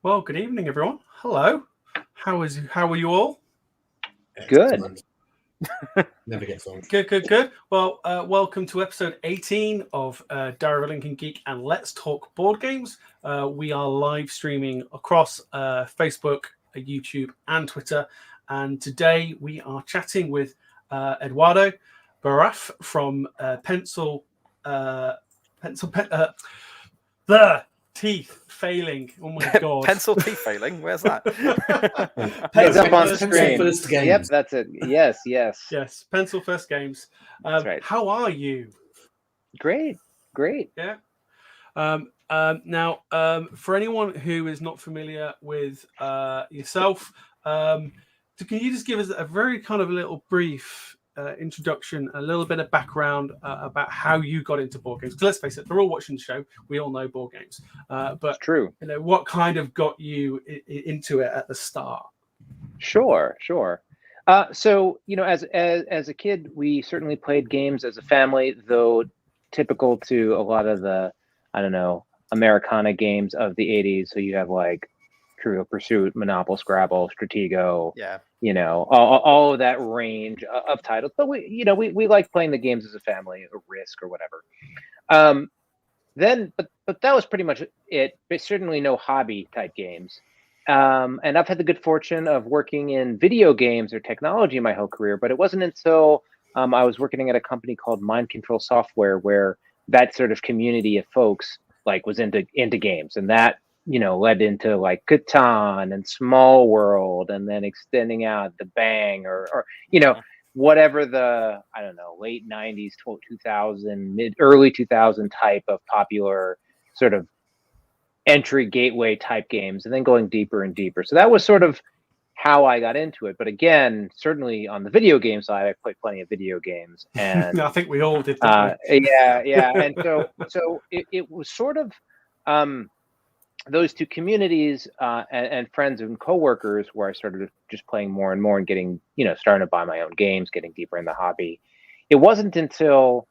Well, good evening, everyone. Hello. How are you all? Good. Never gets on. Good. Well, welcome to episode 18 of Diary of a Lincoln Geek and Let's Talk Board Games. We are live streaming across Facebook, YouTube, and Twitter. And today we are chatting with Eduardo Baraf from Pencil. The teeth failing. Oh my god! Pencil teeth failing. Where's that? It's up on Pencil screen. First Games. Yep, that's it. Yes. Yes, Pencil First Games. That's right. How are you? Great. Yeah. Now, for anyone who is not familiar with yourself, can you just give us a very kind of a little brief introduction, a little bit of background about how you got into board games? Because let's face it, we're all watching the show. We all know board games, but It's true. you know, what kind of got you into it at the start? Sure. So as a kid, we certainly played games as a family, though typical to a lot of the Americana games of the '80s. So you have like Trivial Pursuit, Monopoly, Scrabble, Stratego. Yeah. All of that range of titles. But we like playing the games as a family, or Risk or whatever. But that was pretty much it. But certainly no hobby type games. And I've had the good fortune of working in video games or technology my whole career. But it wasn't until I was working at a company called Mind Control Software where that sort of community of folks was into games, and that led into like Catan and Small World, and then extending out the Bang or whatever the late '90s, 2000, early 2000 type of popular sort of entry gateway type games, and then going deeper and deeper. So that was sort of how I got into it. But again, certainly on the video game side, I played plenty of video games, and I think we all did. yeah. And so it was sort of those two communities and friends and coworkers where I started just playing more and more and getting, starting to buy my own games, getting deeper in the hobby. It wasn't until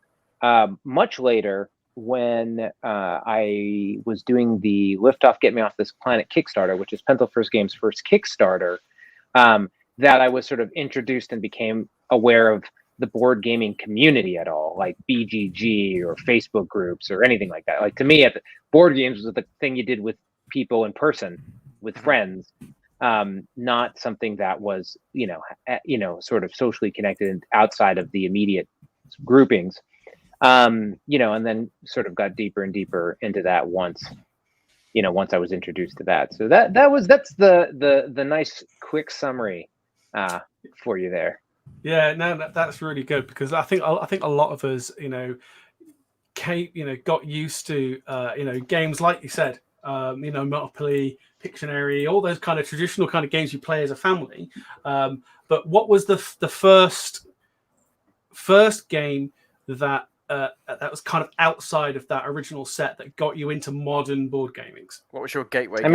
much later when I was doing the Liftoff Get Me Off This Planet Kickstarter, which is Pencil First Games' first Kickstarter, that I was sort of introduced and became aware of the board gaming community at all, like BGG or Facebook groups or anything like that. Like, to me, board games was the thing you did with people in person, with friends, not something that was, sort of socially connected outside of the immediate groupings. And then sort of got deeper and deeper into that once I was introduced to that. So that's the nice quick summary for you there. Yeah, no, that's really good, because I think a lot of us, got used to games like you said, Monopoly, Pictionary, all those kind of traditional kind of games you play as a family. But what was the first game that was kind of outside of that original set that got you into modern board gaming? What was your gateway? What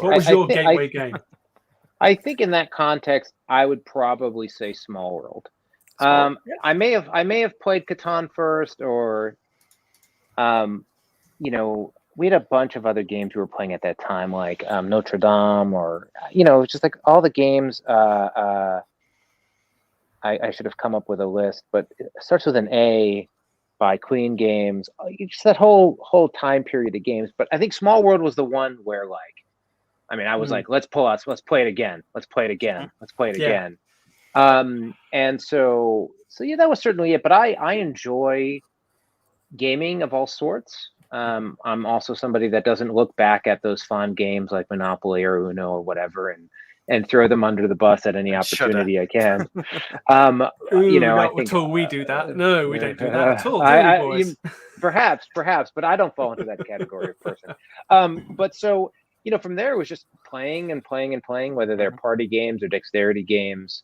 was your gateway game? I think in that context, I would probably say Small World. I may have played Catan first, or we had a bunch of other games we were playing at that time, like Notre Dame, or just like all the games. I should have come up with a list, but it starts with an A, by Queen Games. Just that whole time period of games. But I think Small World was the one where I was like, let's play it again. And so yeah, that was certainly it. But I enjoy gaming of all sorts. I'm also somebody that doesn't look back at those fun games like Monopoly or Uno or whatever and throw them under the bus at any opportunity I can. I think we do that. No, we don't do that at all. Boys? Perhaps, but I don't fall into that category of person. But so, from there it was just playing, whether they're party games or dexterity games.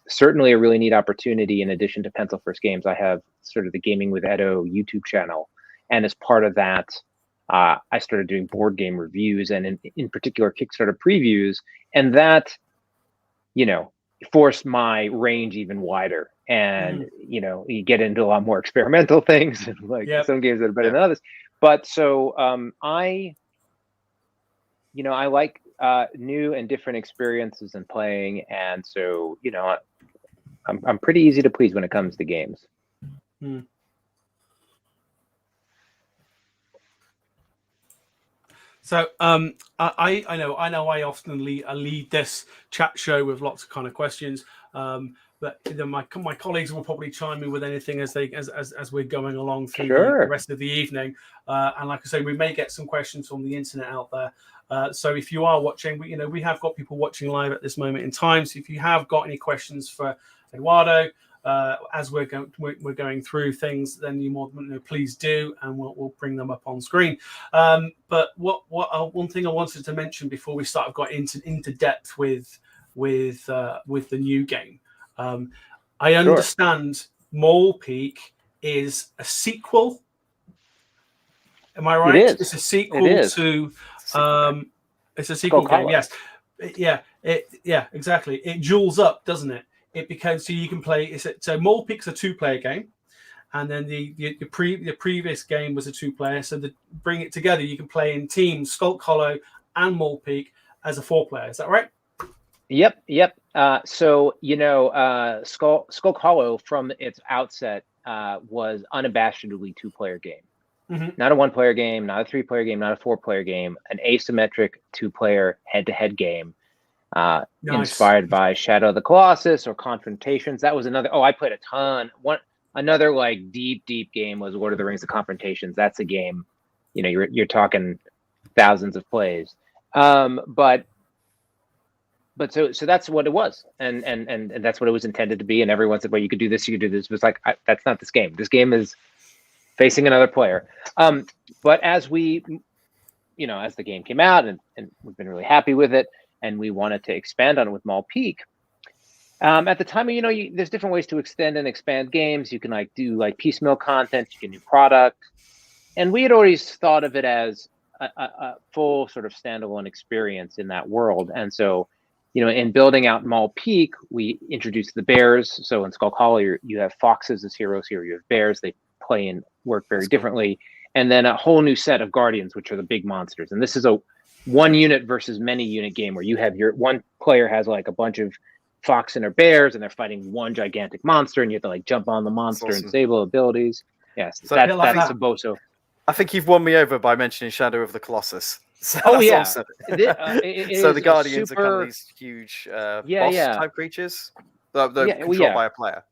Certainly a really neat opportunity. In addition to Pencil First Games, I have sort of the Gaming with Edo YouTube channel. And as part of that, I started doing board game reviews, and in particular Kickstarter previews, and that, forced my range even wider. And you get into a lot more experimental things, and some games that are better than others. But so I like new and different experiences in playing, and so I'm pretty easy to please when it comes to games. So I know I often lead this chat show with lots of kind of questions, but my colleagues will probably chime in with anything as we're going along through the rest of the evening. And like I say, we may get some questions from the internet out there. So if you are watching, we have got people watching live at this moment in time. So if you have got any questions for Eduardo, as we're going through things, then please do, and we'll bring them up on screen. But one thing I wanted to mention before we got into depth with the new game. I understand Maul Peak is a sequel. Am I right? It is. It's a sequel to. It's a sequel Skulk game. Hollow. Yes. Yeah. Exactly. It jewels up, doesn't it? It becomes so you can play. So Maul Peak's a 2-player game, and then the previous game was a 2-player. So bring it together, you can play in teams Skulk Hollow and Maul Peak as a 4-player. Is that right? Yep. So Skulk Hollow from its outset was unabashedly 2-player game. Mm-hmm. Not a 1-player game, not a 3-player game, not a 4-player game, an asymmetric 2-player head-to-head game. Nice. Inspired by Shadow of the Colossus or Confrontations. That was another. I played a ton. Another like deep game was Lord of the Rings: The Confrontations. That's a game, you're talking thousands of plays. But so that's what it was, and that's what it was intended to be. And everyone said, well, you could do this, you could do this. It was like, that's not this game. This game is facing another player. But as we, as the game came out, and we've been really happy with it, and we wanted to expand on it with Maul Peak. At the time, there's different ways to extend and expand games. You can do piecemeal content, you can do product. And we had always thought of it as a full sort of standalone experience in that world. And so, in building out Maul Peak, we introduced the bears. So in Skulk Hollow, you have foxes as heroes. Here you have bears. They play and work very differently. And then a whole new set of guardians, which are the big monsters. And this is a 1-unit versus many unit game where you have one player has a bunch of fox and or bears, and they're fighting one gigantic monster, and you have to jump on the monster and disable abilities. Yes, so that's Saboso. I think you've won me over by mentioning Shadow of the Colossus. So so the Guardians are kind of these huge boss type creatures that controlled by a player.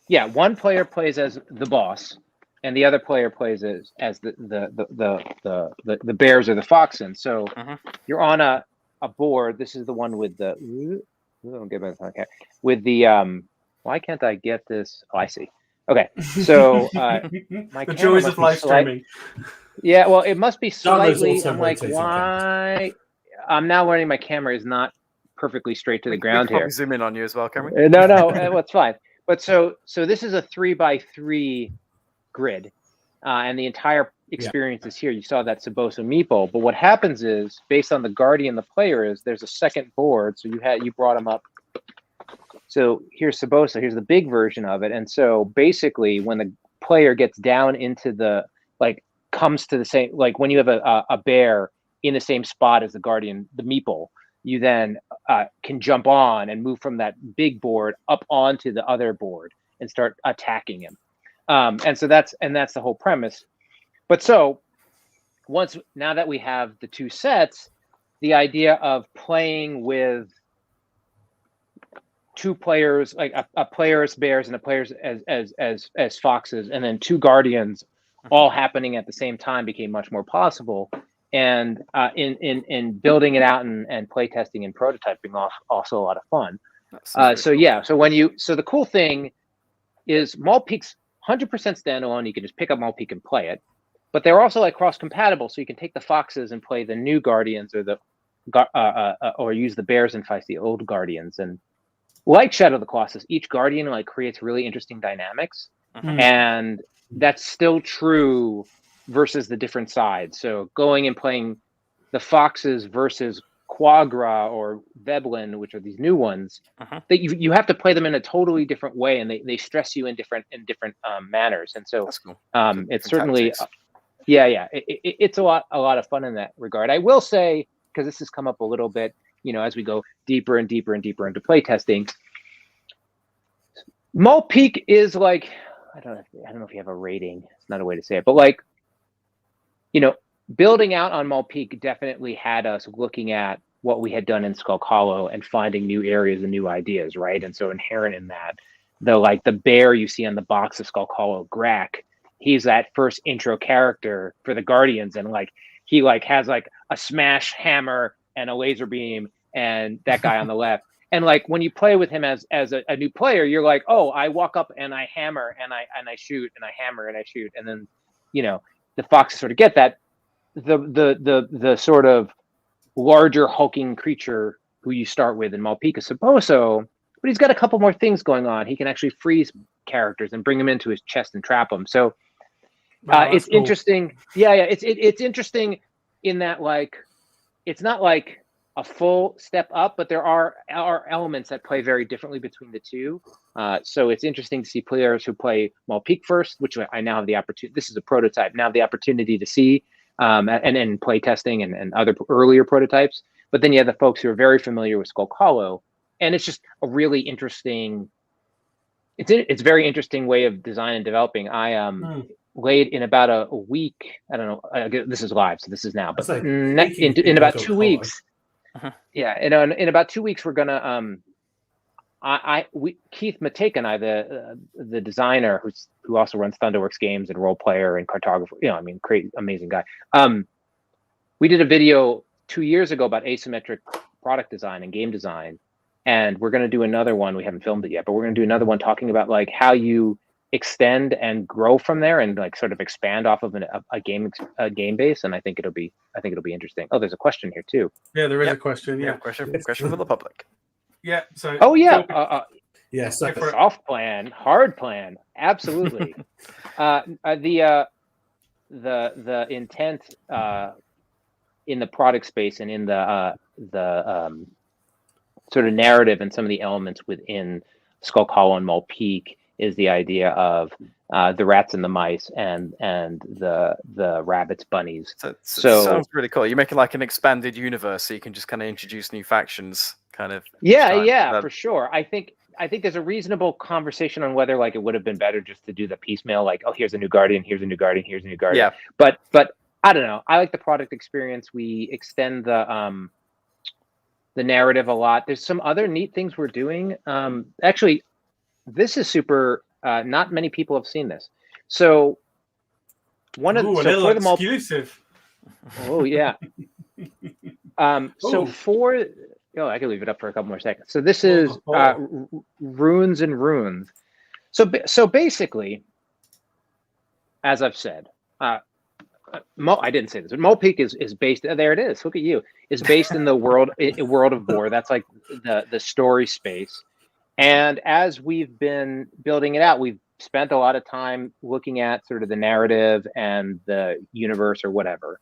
Yeah, one player plays as the boss, and the other player plays as the bears or the foxen. So you're on a board. This is the one with the. With the why can't I get this? Oh, I see. Okay, so my the joys of live streaming. Yeah, well, it must be slightly. I'm like, why? I'm now learning my camera is not perfectly straight to the ground here. Zoom in on you as well, can we? No, well, it's fine. But so this is a 3x3 grid, and the entire experience is here. You saw that Saboso meeple, but what happens is, based on the guardian the player is, there's a second board. So you brought him up. So here's Saboso. Here's the big version of it. And so basically, when the player gets down into the comes to the same, when you have a bear in the same spot as the guardian, the meeple, you then can jump on and move from that big board up onto the other board and start attacking him. And so that's the whole premise. But so now that we have the two sets, the idea of playing with two players, a player as bears and a player as foxes, and then two guardians all happening at the same time became much more possible. And in building it out and play testing and prototyping also a lot of fun. So the cool thing is Maul Peak's 100% standalone. You can just pick up Maul Peak and play it, but they're also cross compatible. So you can take the foxes and play the new guardians, or use the bears and fight the old guardians. And like Shadow of the Colossus, each guardian creates really interesting dynamics, and that's still true versus the different sides. So going and playing the foxes versus Quagra or Veblen, which are these new ones, that you have to play them in a totally different way, and they stress you in different manners. And so that's cool. It's certainly it's a lot of fun in that regard. I will say because this has come up a little bit, as we go deeper and deeper and deeper into playtesting. Maul Peak is like, I don't know if you have a rating. It's not a way to say it, but like, building out on Maul Peak definitely had us looking at what we had done in Skulk Hollow and finding new areas and new ideas, right? And so inherent in that, the bear you see on the box of Skulk Hollow, Grak, he's that first intro character for the Guardians, and like he like has like a smash hammer and a laser beam, and that guy on the left. And like when you play with him as a new player, you're like, oh, I walk up and I hammer and I shoot and I hammer and I shoot, and then the foxes sort of get that. The sort of larger hulking creature who you start with in Maul Peak is Saboso, but he's got a couple more things going on. He can actually freeze characters and bring them into his chest and trap them. So it's cool. Interesting. Yeah, it's interesting in that like it's not like a full step up, but there are elements that play very differently between the two. So it's interesting to see players who play Maul Peak first, which I now have the opportunity. This is a prototype. Now have the opportunity to see. And play testing and other earlier prototypes. But then you have the folks who are very familiar with Skulk Hollow, and it's just a really interesting. It's a very interesting way of design and developing. I laid in about a week. I don't know. This is live, so this is now. But in about 2 weeks, yeah, in about 2 weeks, we're gonna Keith Mateka and I, the designer who also runs Thunderworks Games and role player and cartographer, great, amazing guy. We did a video 2 years ago about asymmetric product design and game design, and we're going to do another one. We haven't filmed it yet, but we're going to do another one talking about like how you extend and grow from there and like sort of expand off of a game base. And I think it'll be interesting. Oh, there's a question here too. Yeah, there is a question. Yeah, question for the public. Yeah. So. Oh yeah. Soft plan, hard plan. Absolutely. The intent in the product space and in the sort of narrative and some of the elements within Skulk Hollow and Maul Peak is the idea of the rats and the mice and the rabbits, bunnies. So it sounds really cool. You're making like an expanded universe, so you can just kind of introduce new factions. Kind of for sure. I think there's a reasonable conversation on whether like it would have been better just to do the piecemeal, like, oh, here's a new Guardian, here's a new Guardian, here's a new Guardian. Yeah. But I don't know. I like the product experience. We extend the narrative a lot. There's some other neat things we're doing. Actually, this is super. Not many people have seen this. So for the exclusive. Oh yeah. So for. Oh, I can leave it up for a couple more seconds. So this is Runes and Runes. So basically, as I've said, I didn't say this, but Maul Peak is based. There it is. Look at you. Is based in the world of Boar. That's like the story space. And as we've been building it out, we've spent a lot of time looking at sort of the narrative and the universe or whatever.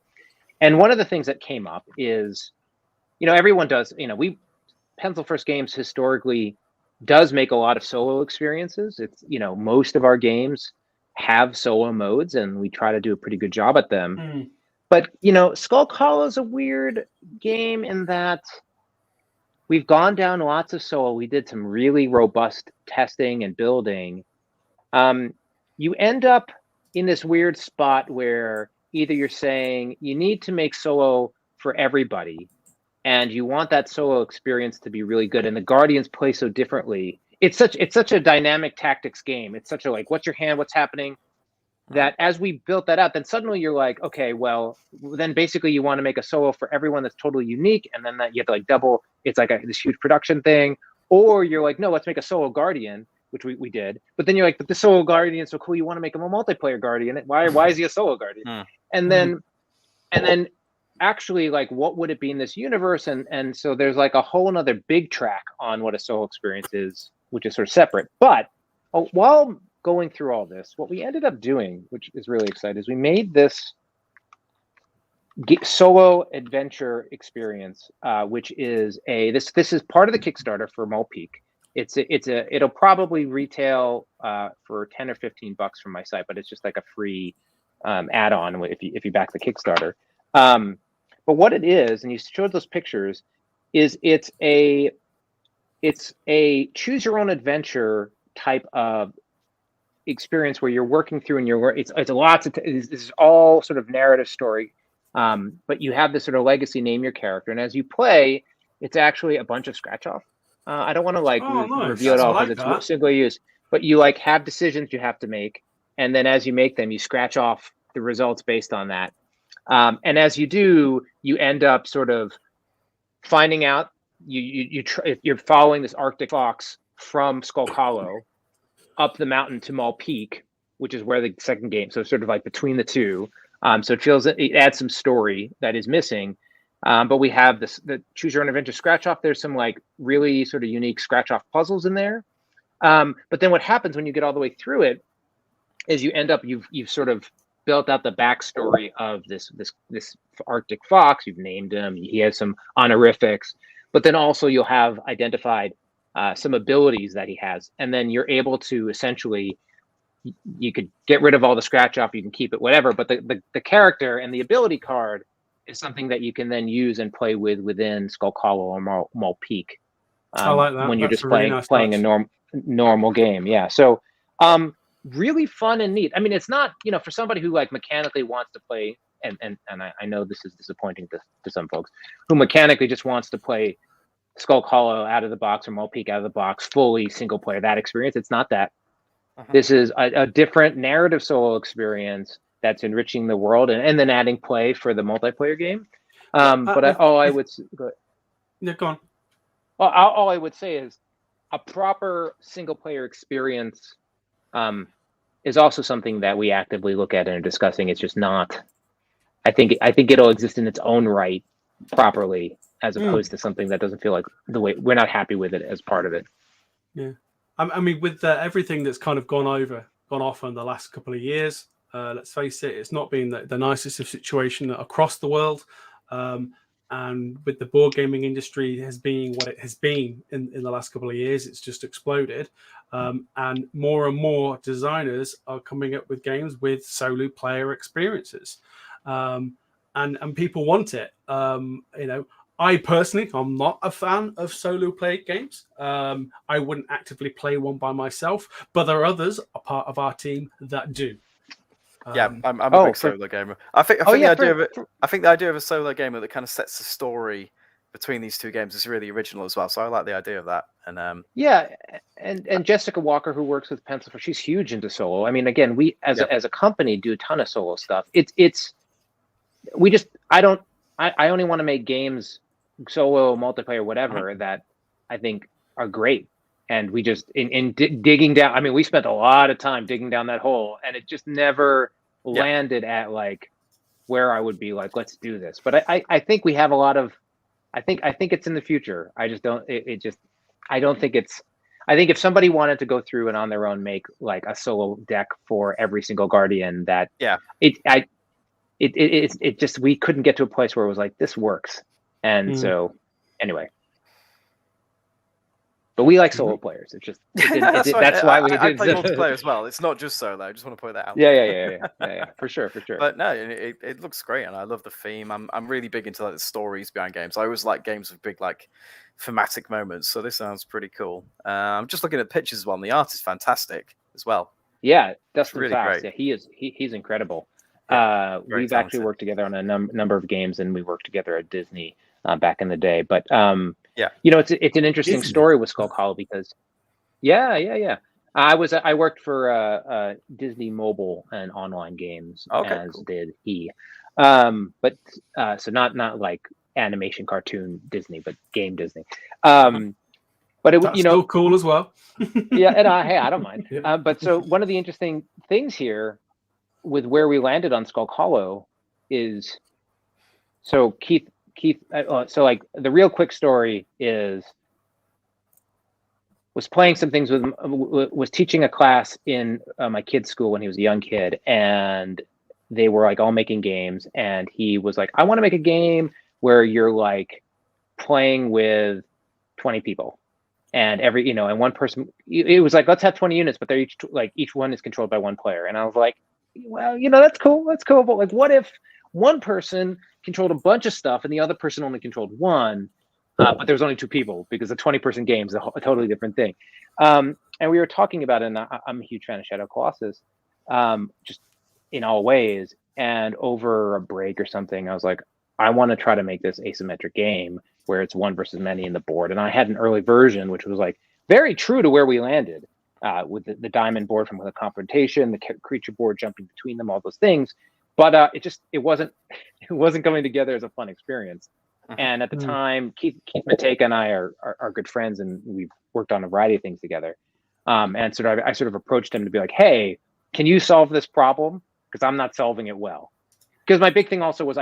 And one of the things that came up is, everyone does, Pencil First Games historically does make a lot of solo experiences. It's, most of our games have solo modes and we try to do a pretty good job at them. But, Skulk Hollow is a weird game in that we've gone down lots of solo. We did some really robust testing and building. You end up in this weird spot where either you're saying you need to make solo for everybody, and you want that solo experience to be really good, and the Guardians play so differently. It's such a dynamic tactics game. It's such a like, what's your hand, what's happening, that as we built that out, then suddenly you're like, okay, well, then basically you want to make a solo for everyone that's totally unique, and then that you have to like double. It's like this huge production thing, or you're like, no, let's make a solo Guardian, which we did. But then you're like, but the solo Guardian is so cool. You want to make him a multiplayer Guardian. Why is he a solo Guardian? And then actually, like, what would it be in this universe? And so there's like a whole another big track on what a solo experience is, which is sort of separate. But while going through all this, what we ended up doing, which is really exciting, is we made this solo adventure experience, which is this is part of the Kickstarter for Maul Peak. It'll probably retail for $10 or $15 from my site, but it's just like a free add-on if you back the Kickstarter. But what it is, and you showed those pictures, is it's a choose your own adventure type of experience where you're working through and it's lots of this is all sort of narrative story, but you have this sort of legacy, name your character, and as you play, it's actually a bunch of scratch off. I don't want to nice. reveal it all because it's single use, but you have decisions you have to make, and then as you make them, you scratch off the results based on that, and as you do, you end up sort of finding out if you're following this Arctic fox from Skulk Hollow up the mountain to Maul Peak, which is where the second game. So sort of like between the two. So it adds some story that is missing. But we have the choose your own adventure scratch off. There's some like really sort of unique scratch off puzzles in there. But then what happens when you get all the way through it is you end up you've sort of built out the backstory of this Arctic fox. You've named him. He has some honorifics, but then also you'll have identified some abilities that he has, and then you're able to essentially, you could get rid of all the scratch off, you can keep it, whatever, but the character and the ability card is something that you can then use and play within Skulk Hollow or Maul Peak. I like that. When you're just playing a normal game. Yeah. So really fun and neat. I mean, it's not, for somebody who like mechanically wants to play, and I know this is disappointing to some folks, who mechanically just wants to play Skulk Hollow out of the box or Maul Peak out of the box, fully single player, that experience. It's not that. This is a different narrative solo experience that's enriching the world and then adding play for the multiplayer game. All I would go on. All I would say is a proper single player experience is also something that we actively look at and are discussing. It's just not. I think it'll exist in its own right properly, as opposed to something that doesn't feel like the way we're not happy with it as part of it. Yeah, I mean, with everything that's kind of gone off in the last couple of years, let's face it, it's not been the nicest of situation across the world. And with the board gaming industry has been what it has been in the last couple of years, it's just exploded. And more designers are coming up with games with solo player experiences. And people want it. I personally, I'm not a fan of solo play games. I wouldn't actively play one by myself, but there are others, a part of our team, that do. I'm a big solo gamer. I think the idea of a solo gamer that kind of sets the story between these two games is really original as well. So I like the idea of that. And and Jessica Walker, who works with Pencil, she's huge into solo. I mean, again, we as a company do a ton of solo stuff. I only want to make games, solo, multiplayer, whatever, that I think are great. And we just in digging down. I mean, we spent a lot of time digging down that hole, and it just never landed at like where I would be like, let's do this. But I think we have a lot of. I think it's in the future. I just don't. I don't think it's. I think if somebody wanted to go through and on their own make like a solo deck for every single Guardian, it just, we couldn't get to a place where it was like, this works. And so anyway, but we like solo players. It's just, that's why we did. I play multiplayer as well. It's not just solo. I just want to point that out. Yeah, for sure. But no, it looks great, and I love the theme. I'm really big into like the stories behind games. I always like games with big like thematic moments. So this sounds pretty cool. I'm just looking at pictures as well, and the art is fantastic as well. Yeah, Dustin really Fast. great. Yeah, he's incredible. We've talented. Actually worked together on a number of games, and we worked together at Disney back in the day. But it's an interesting story with Skulk Hollow because I worked for Disney Mobile and online games, did he. But so not like animation cartoon Disney, but game Disney. But it was still cool as well. Yeah, and I don't mind. But so one of the interesting things here with where we landed on Skulk Hollow is, so Keith. So like the real quick story was playing some things was teaching a class in my kid's school when he was a young kid, and they were like all making games, and he was like, I want to make a game where you're like playing with 20 people, and and one person, it was like, let's have 20 units, but each one is controlled by one player. And I was like, well, that's cool, but like what one person controlled a bunch of stuff and the other person only controlled one, but there was only two people because a 20-person game is a totally different thing. And we were talking about it, and I'm a huge fan of Shadow Colossus, just in all ways. And over a break or something, I was like, I want to try to make this asymmetric game where it's one versus many in the board. And I had an early version, which was like very true to where we landed, with the diamond board from the confrontation, the creature board jumping between them, all those things. But it wasn't coming together as a fun experience. And at the time, Keith Mateka and I are good friends, and we've worked on a variety of things together. And I sort of approached him to be like, hey, can you solve this problem? Because I'm not solving it well. Because my big thing also was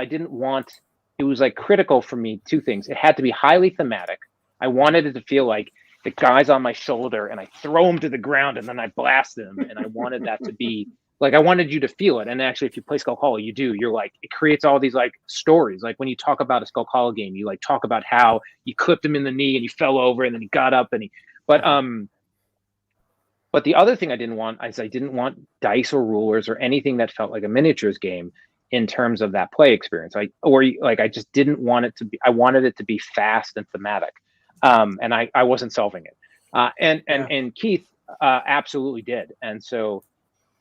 it was like critical for me, two things. It had to be highly thematic. I wanted it to feel like the guy's on my shoulder and I throw him to the ground and then I blast him. And I wanted that to be like, I wanted you to feel it. And actually, if you play Skulk Hollow, you're like, it creates all these like stories. Like when you talk about a Skulk Hollow game, you like talk about how you clipped him in the knee and he fell over and then he got up and but the other thing I didn't want dice or rulers or anything that felt like a miniatures game in terms of that play experience. I just didn't want it to be, I wanted it to be fast and thematic. And I wasn't solving it. And Keith absolutely did. And so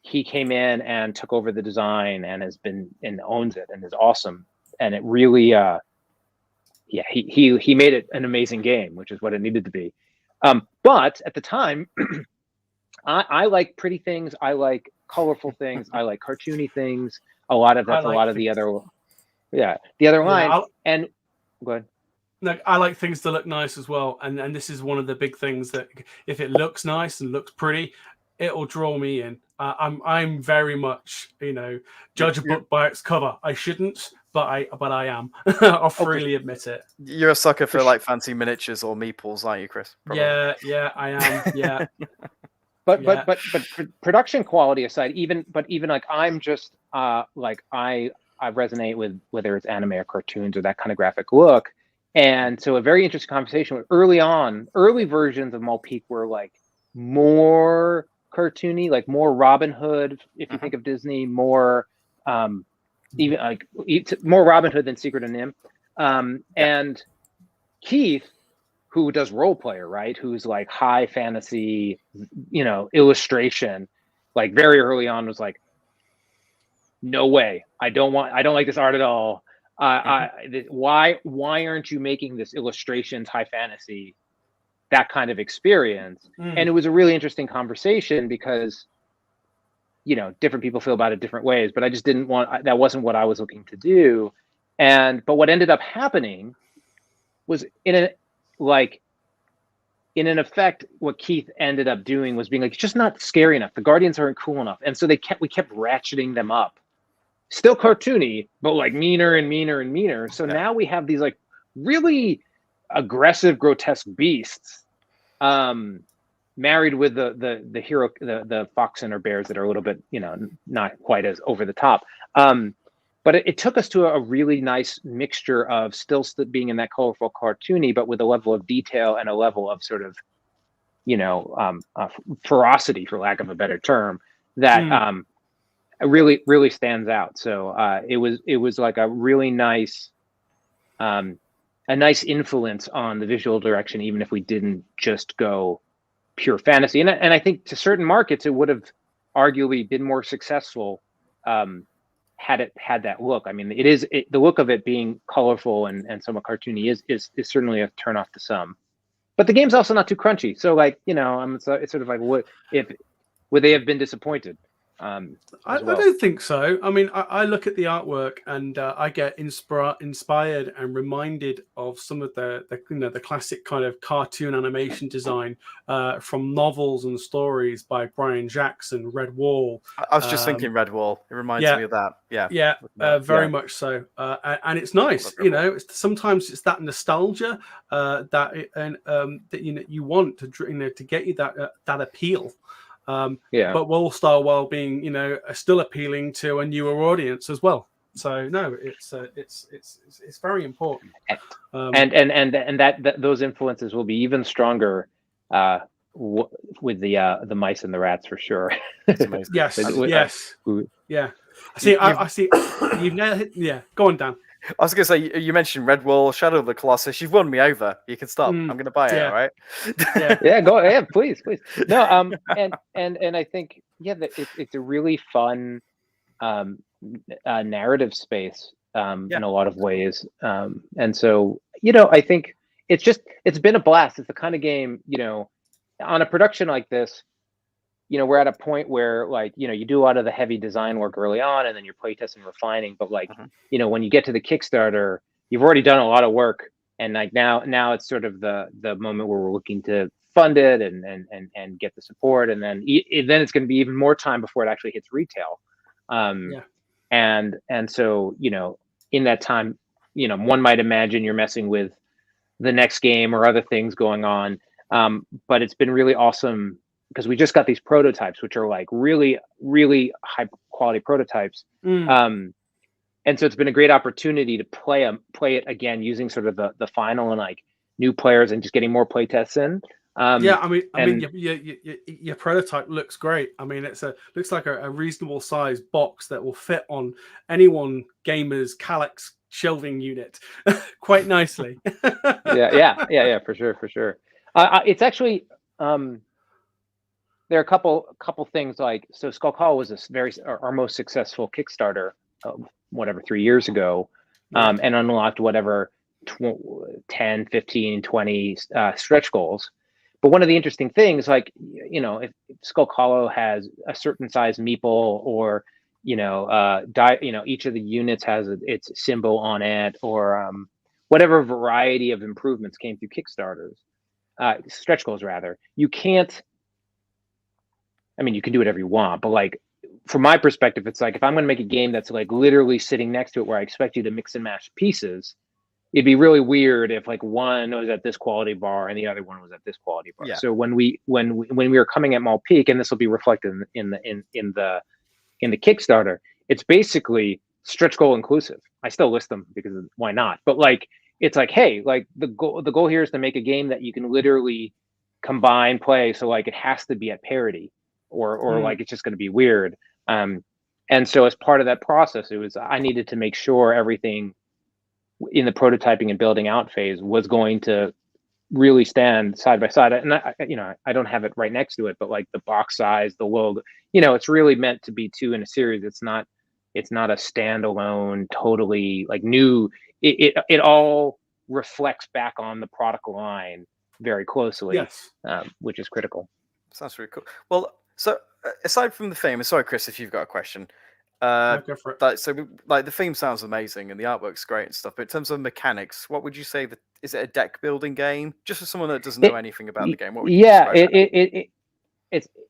he came in and took over the design and owns it and is awesome. And it really, he made it an amazing game, which is what it needed to be. But at the time, I like pretty things. I like colorful things. I like cartoony things. A lot of the other line. And go ahead. Like, I like things to look nice as well, and this is one of the big things that if it looks nice and looks pretty, it'll draw me in. I'm very much, judge a book by its cover. I shouldn't, but I am. I'll freely admit it. You're a sucker for like fancy miniatures or meeples, aren't you, Chris? Probably. Yeah, I am. Yeah. But production quality aside, even like I'm just like I resonate with whether it's anime or cartoons or that kind of graphic look. And so a very interesting conversation with early versions of Maul Peak were like more cartoony, like more Robin Hood, if you think of Disney, more even like more Robin Hood than Secret of Nim. And Keith, who does role player, right? Who's like high fantasy, illustration, like very early on was like, no way. I don't like this art at all. Why aren't you making this illustrations high fantasy, that kind of experience? And it was a really interesting conversation because, different people feel about it different ways, but I just didn't that wasn't what I was looking to do. But what ended up happening was in an effect, what Keith ended up doing was being like, it's just not scary enough. The Guardians aren't cool enough. And so we kept ratcheting them up. Still cartoony, but like meaner and meaner and meaner. So now we have these like really aggressive, grotesque beasts, married with the hero, the fox and or bears that are a little bit, not quite as over the top. But it took us to a really nice mixture of still being in that colorful cartoony, but with a level of detail and a level of sort of, ferocity, for lack of a better term, that really, really stands out. So it was like a really nice, a nice influence on the visual direction, even if we didn't just go pure fantasy. And I think to certain markets, it would have arguably been more successful had it had that look. I mean, the look of it being colorful and somewhat cartoony is certainly a turnoff to some. But the game's also not too crunchy. So like, it's sort of like, would they have been disappointed? I don't think so. I mean, I look at the artwork and I get inspired and reminded of some of the classic kind of cartoon animation design from novels and stories by Brian Jackson, Red Wall. I was just thinking Red Wall. It reminds me of that. Yeah, very much so. And it's nice, sometimes it's that nostalgia that you want to get you that appeal. But while being still appealing to a newer audience as well. So no, it's very important. And that those influences will be even stronger with the mice and the rats for sure. Yes. I see. You've now hit. Yeah, go on, Dan. I was going to say, you mentioned Redwall, Shadow of the Colossus. You've won me over. You can stop. I'm going to buy it, all right? Yeah, go ahead, please. No, and I think, it's a really fun narrative space in a lot of ways. And so, I think it's been a blast. It's the kind of game, on a production like this, we're at a point where you do a lot of the heavy design work early on, and then you're playtesting and refining. But when you get to the Kickstarter, you've already done a lot of work, and now it's sort of the moment where we're looking to fund it and get the support, and then it's going to be even more time before it actually hits retail. And so in that time, one might imagine you're messing with the next game or other things going on. But it's been really awesome, because we just got these prototypes, which are really, really high quality prototypes. And so it's been a great opportunity to play it again, using sort of the final and new players, and just getting more play tests in. Your prototype looks great. I mean, looks like a reasonable sized box that will fit on anyone gamer's Calyx shelving unit quite nicely. yeah, for sure. It's actually there are a couple things so Skulk Hollow was our most successful Kickstarter, 3 years ago, and unlocked 10, 15, 20 stretch goals. But one of the interesting things, if Skulk Hollow has a certain size meeple, or each of the units has its symbol on it, or whatever variety of improvements came through Kickstarters, stretch goals rather, you can't. I mean, you can do whatever you want, but from my perspective, it's if I'm going to make a game that's literally sitting next to it, where I expect you to mix and match pieces, it'd be really weird if one was at this quality bar and the other one was at this quality bar. So when we were coming at Maul Peak, and this will be reflected in the Kickstarter, it's basically stretch goal inclusive. I still list them because why not? But it's hey, the goal here is to make a game that you can literally combine play. So it has to be at parity, or it's just going to be weird. And so as part of that process, I needed to make sure everything in the prototyping and building out phase was going to really stand side by side. And I don't have it right next to it, but the box size, the logo, it's really meant to be two in a series. It's not a standalone, totally new. It all reflects back on the product line very closely, which is critical. Sounds really cool. Well, so aside from the theme, sorry, Chris, if you've got a question. Go for it. The theme sounds amazing and the artwork's great and stuff. But in terms of mechanics, what would you say is it a deck building game? Just for someone that doesn't know anything about the game, what would you describe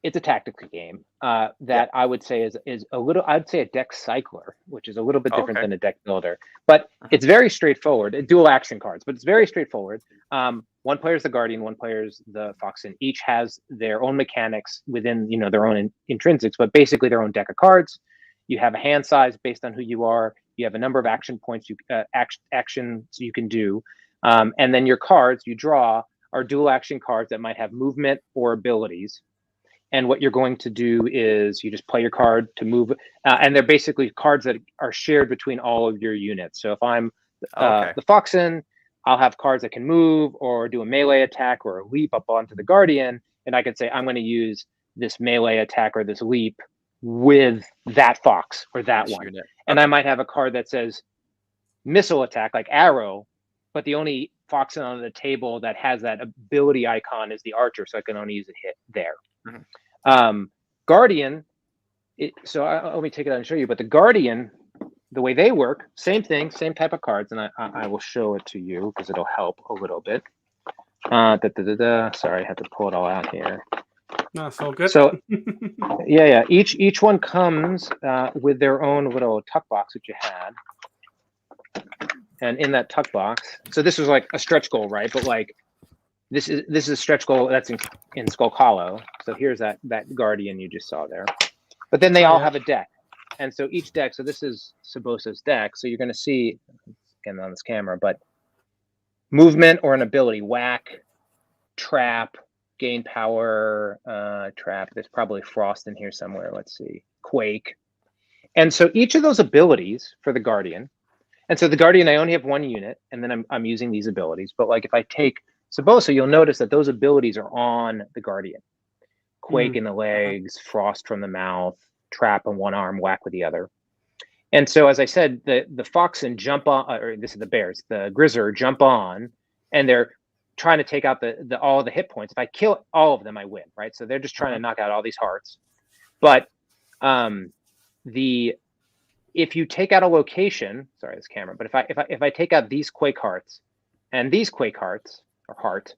it's a tactical game that I would say is a little. I'd say a deck cycler, which is a little bit different than a deck builder. But it's very straightforward. Dual action cards, but it's very straightforward. One player is the Guardian, one player is the Foxen. Each has their own mechanics within their own intrinsics, but basically their own deck of cards. You have a hand size based on who you are. You have a number of action points, actions you can do. And then your cards you draw are dual action cards that might have movement or abilities. And what you're going to do is you just play your card to move. And they're basically cards that are shared between all of your units. So if I'm the Foxen, I'll have cards that can move or do a melee attack or a leap up onto the Guardian. And I could say, I'm going to use this melee attack or this leap with that fox or that one. And I might have a card that says missile attack, like arrow, but the only Foxen on the table that has that ability icon is the archer, so I can only use a hit there. Guardian, let me take it out and show you, but the Guardian, the way they work, same thing, same type of cards, and I will show it to you because it'll help a little bit. Sorry, I had to pull it all out here. No, it's all good. So, yeah. Each one comes with their own little tuck box, which you had, and in that tuck box. So this was a stretch goal, right? But this is a stretch goal that's in Skulk Hollow. So here's that Guardian you just saw there. But then they all have a deck, and so each deck. So this is Sabosa's deck. So you're going to see again on this camera, but movement or an ability: whack, trap, gain power, trap. There's probably frost in here somewhere. Let's see, quake, And so each of those abilities for the Guardian, and so the Guardian, I only have one unit, and then I'm using these abilities. But like if I take Saboso, you'll notice that those abilities are on the Guardian. Quake in the legs, Frost from the mouth, Trap on one arm, Whack with the other. And so, as I said, the Foxen jump on, or this is the Bears, the Grizzer jump on, and they're trying to take out all the hit points. If I kill all of them, I win, right? So they're just trying to knock out all these hearts. But if you take out a location, sorry, this camera, but if I take out these Quake hearts and these Quake hearts or heart,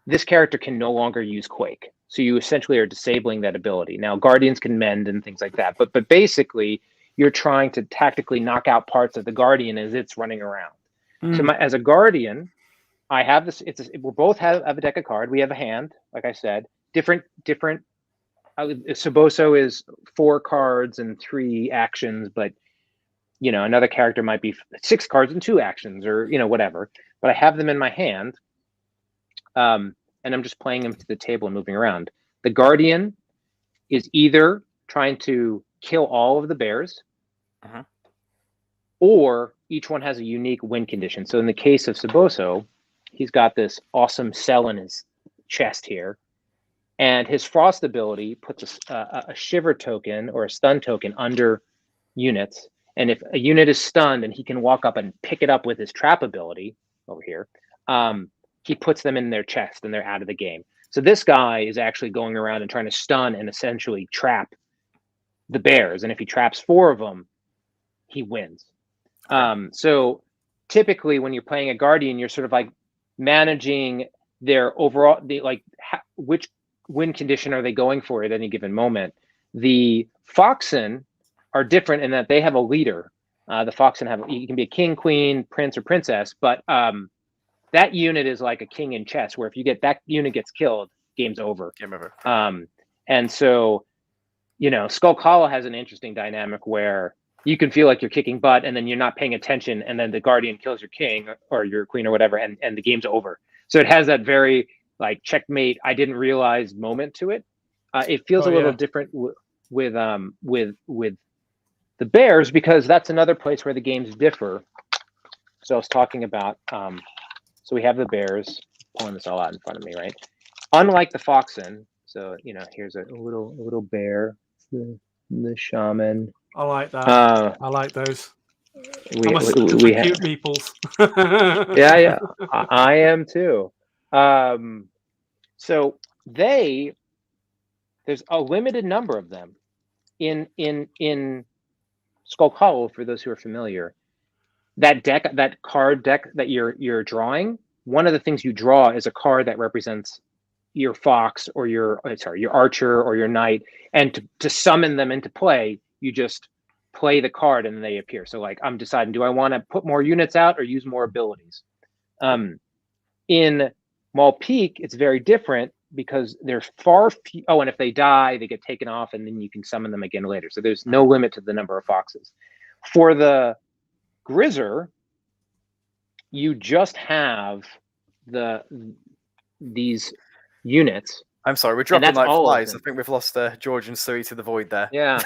this character can no longer use Quake. So you essentially are disabling that ability. Now Guardians can mend and things like that, but basically you're trying to tactically knock out parts of the Guardian as it's running around. So as a Guardian, I have this. We both have a deck of cards. We have a hand, like I said. Different. Saboso is 4 cards and 3 actions, but another character might be 6 cards and 2 actions, or whatever. But I have them in my hand, and I'm just playing them to the table and moving around. The Guardian is either trying to kill all of the bears, or each one has a unique win condition. So in the case of Saboso, he's got this awesome cell in his chest here. And his Frost ability puts a shiver token or a stun token under units. And if a unit is stunned and he can walk up and pick it up with his trap ability over here, he puts them in their chest and they're out of the game. So this guy is actually going around and trying to stun and essentially trap the bears. And if he traps 4 of them, he wins. So typically when you're playing a Guardian, you're sort of like managing their overall, which win condition are they going for at any given moment. The Foxen are different in that they have a leader. The Foxen you can be a king, queen, prince, or princess, but that unit is like a king in chess, where if that unit gets killed, game's over. Game over. And so, Skulk Hollow has an interesting dynamic where you can feel like you're kicking butt, and then you're not paying attention, and then the Guardian kills your king or your queen or whatever, and the game's over. So it has that very checkmate, I didn't realize moment to it. It feels a little different with the bears, because that's another place where the games differ. So I was talking about, so we have the bears, pulling this all out in front of me, right? Unlike the Foxen, so here's a little bear, the shaman. I like that. I like those. We have cute meeples. yeah, I am too. So there's a limited number of them in Skulk Hollow. For those who are familiar, that card deck that you're drawing, one of the things you draw is a card that represents your fox or your archer or your knight, and to summon them into play, you just play the card and they appear. So I'm deciding, do I want to put more units out or use more abilities? In Maul Peak, it's very different because there's far few. Oh, and if they die, they get taken off, and then you can summon them again later. So there's no limit to the number of foxes. For the Grizzer, you just have these units. I'm sorry, we're dropping like flies. I think we've lost George and Sui to the void there. Yeah.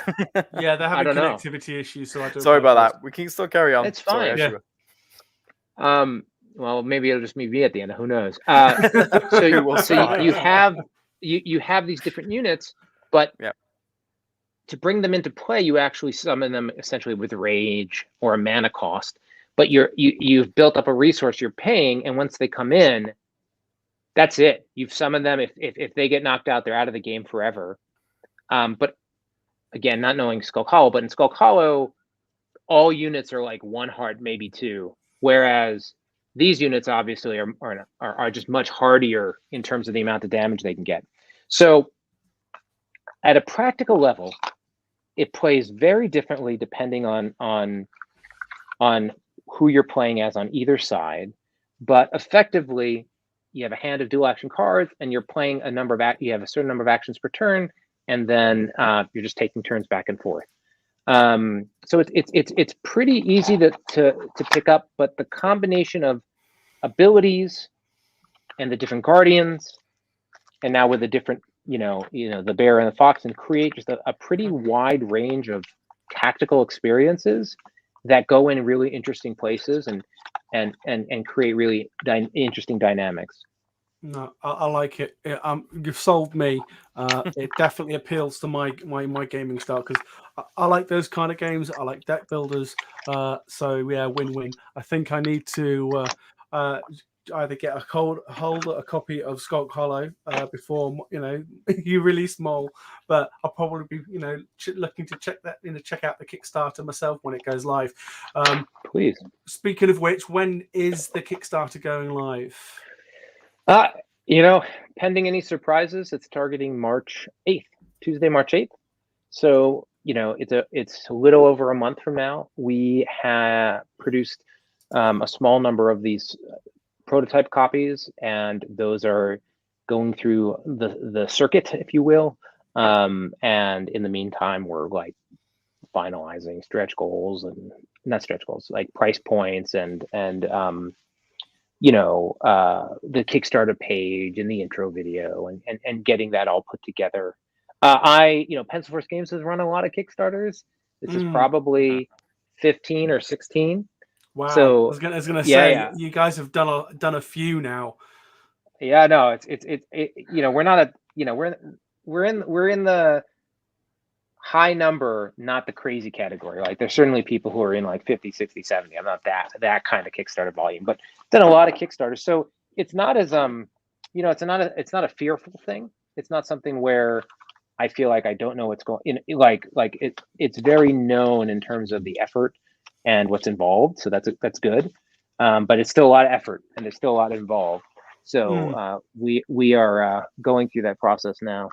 Yeah, they're having connectivity issues, so I don't. Sorry about that. We can still carry on. It's fine. Sorry, well, maybe it'll just be me at the end. Who knows? So you have these different units, but to bring them into play, you actually summon them essentially with rage or a mana cost. But you've built up a resource you're paying, and once they come in, that's it. You've summoned them. If they get knocked out, they're out of the game forever. But again, not knowing Skulk Hollow, but in Skulk Hollow, all units are like 1 heart, maybe 2. Whereas these units obviously are just much hardier in terms of the amount of damage they can get. So at a practical level, it plays very differently depending on who you're playing as on either side. But effectively, you have a hand of dual action cards, and you're playing you have a certain number of actions per turn, and then you're just taking turns back and forth. So it's pretty easy to pick up, but the combination of abilities and the different guardians, and now with the different, the bear and the fox, and create just a pretty wide range of tactical experiences that go in really interesting places and create really interesting dynamics. No, I like it. You've sold me. It definitely appeals to my gaming style because I like those kind of games. I like deck builders. So yeah, win-win. I think I need to either get a copy of Skulk Hollow before you release Maul, but I'll probably be looking to check out the Kickstarter myself when it goes live. Please. Speaking of which, when is the Kickstarter going live? Pending any surprises, it's targeting March 8th, Tuesday, March 8th. So, it's a little over a month from now. We have produced a small number of these prototype copies, and those are going through the circuit, if you will. And in the meantime, we're like finalizing stretch goals and not stretch goals, like price points and the Kickstarter page and the intro video and getting that all put together. Pencil First Games has run a lot of Kickstarters. This is probably 15 or 16. Wow. So I was gonna say you guys have done a few now. Yeah, no, we're not we're in the high number, not the crazy category. Like there's certainly people who are in like 50, 60, 70. I'm not that kind of Kickstarter volume, but done a lot of Kickstarters. So it's not as it's not a fearful thing. It's not something where I feel like I don't know what's going in. It's very known in terms of the effort and what's involved. So that's good. But it's still a lot of effort and there's still a lot involved. So we are going through that process now.